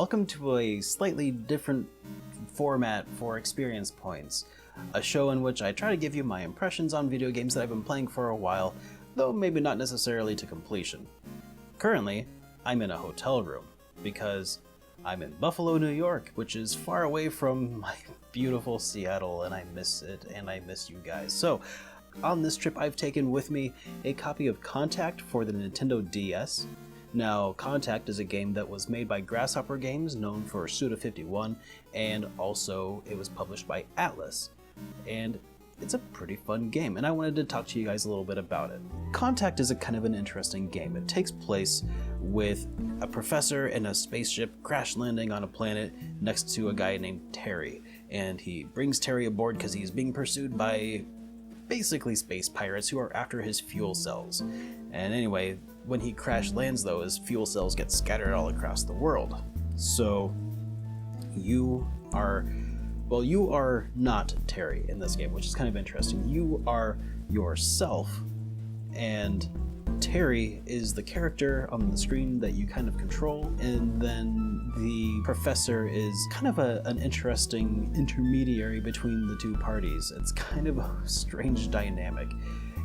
welcome to a slightly different format for Experience Points, a show in which I try to give you my impressions on video games that I've been playing for a while, though maybe not necessarily to completion. Currently, I'm in a hotel room, because I'm in Buffalo, New York, which is far away from my beautiful Seattle, and I miss it, and I miss you guys. So, on this trip I've taken with me a copy of Contact for the Nintendo DS. Now, Contact is a game that was made by Grasshopper Games, known for Suda51, and also it was published by Atlus. And it's a pretty fun game, and I wanted to talk to you guys a little bit about it. Contact is a kind of an interesting game. It takes place with a professor in a spaceship crash landing on a planet next to a guy named Terry. And he brings Terry aboard because he's being pursued by basically space pirates who are after his fuel cells. And anyway, when he crash lands though, his fuel cells get scattered all across the world. So you are not Terry in this game, which is kind of interesting. You are yourself, and Terry is the character on the screen that you kind of control, and then the professor is kind of an interesting intermediary between the two parties. It's kind of a strange dynamic.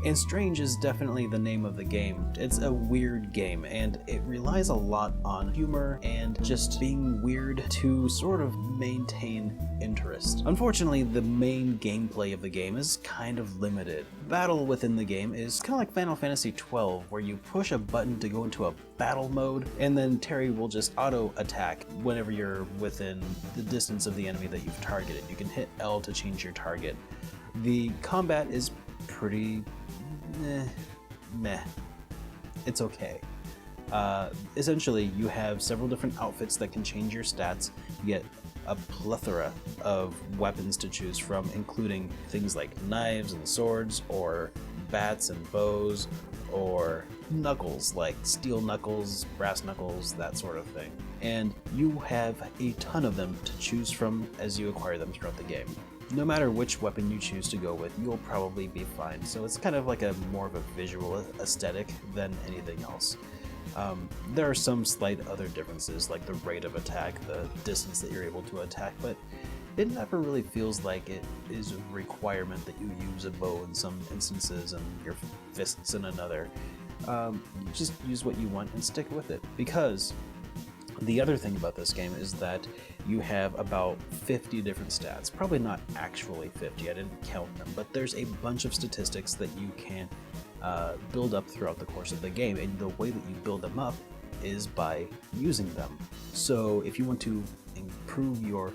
And strange is definitely the name of the game. It's a weird game, and it relies a lot on humor and just being weird to sort of maintain interest. Unfortunately, the main gameplay of the game is kind of limited. Battle within the game is kind of like Final Fantasy XII, where you push a button to go into a battle mode, and then Terry will just auto-attack whenever you're within the distance of the enemy that you've targeted. You can hit L to change your target. The combat is pretty meh. It's okay. Essentially, you have several different outfits that can change your stats. You get a plethora of weapons to choose from, including things like knives and swords, or bats and bows, or knuckles like steel knuckles, brass knuckles, that sort of thing. And you have a ton of them to choose from as you acquire them throughout the game. No matter which weapon you choose to go with, you'll probably be fine. So it's kind of like more of a visual aesthetic than anything else. There are some slight other differences, like the rate of attack, the distance that you're able to attack, but it never really feels like it is a requirement that you use a bow in some instances and your fists in another. You just use what you want and stick with it, because the other thing about this game is that you have about 50 different stats. Probably not actually 50, I didn't count them, but there's a bunch of statistics that you can build up throughout the course of the game, and the way that you build them up is by using them. So if you want to improve your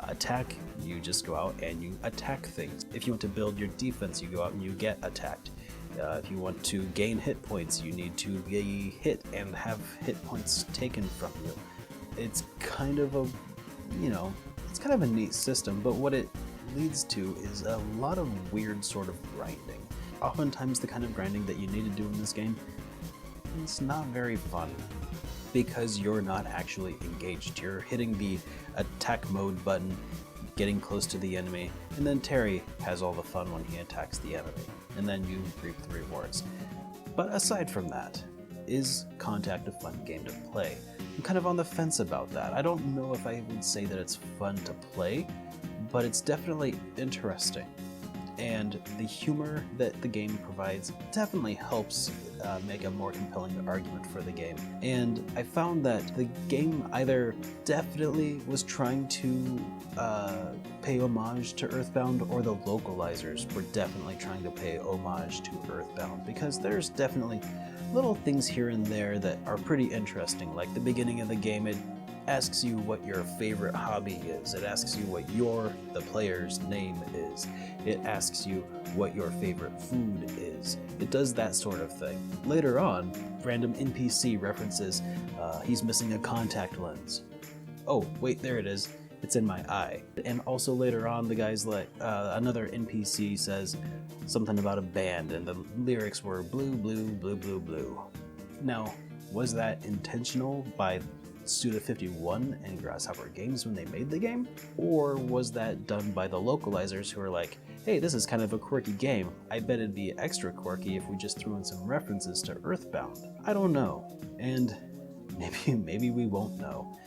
attack, you just go out and you attack things. If you want to build your defense, you go out and you get attacked. If you want to gain hit points, you need to be hit and have hit points taken from you. It's kind of a neat system, but what it leads to is a lot of weird sort of grinding. Oftentimes the kind of grinding that you need to do in this game, it's not very fun, because you're not actually engaged. You're hitting the attack mode button, getting close to the enemy, and then Terry has all the fun when he attacks the enemy, and then you reap the rewards. But aside from that, is Contact a fun game to play? I'm kind of on the fence about that. I don't know if I would say that it's fun to play, but it's definitely interesting. And the humor that the game provides definitely helps make a more compelling argument for the game. And I found that the game either definitely was trying to pay homage to Earthbound, or the localizers were definitely trying to pay homage to Earthbound, because there's definitely little things here and there that are pretty interesting. Like the beginning of the game, it asks you what your favorite hobby is. It asks you what the player's name is. It asks you what your favorite food is. It does that sort of thing. Later on, random NPC references, he's missing a contact lens. Oh, wait, there it is. It's in my eye. And also later on, the guy's like, another NPC says something about a band, and the lyrics were blue, blue, blue, blue, blue. Now, was that intentional by Suda51 and Grasshopper Games when they made the game? Or was that done by the localizers who were like, hey, this is kind of a quirky game. I bet it'd be extra quirky if we just threw in some references to Earthbound. I don't know. And maybe we won't know.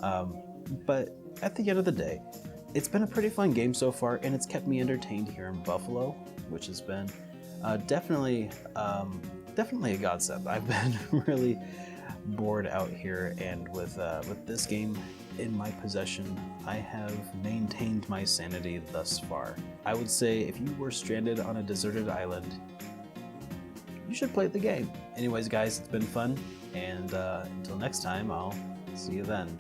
But at the end of the day, it's been a pretty fun game so far, and it's kept me entertained here in Buffalo, which has been definitely a godsend. I've been really bored out here, and with this game in my possession, I have maintained my sanity thus far. I would say if you were stranded on a deserted island, you should play the game. Anyways, guys, it's been fun, and until next time, I'll see you then.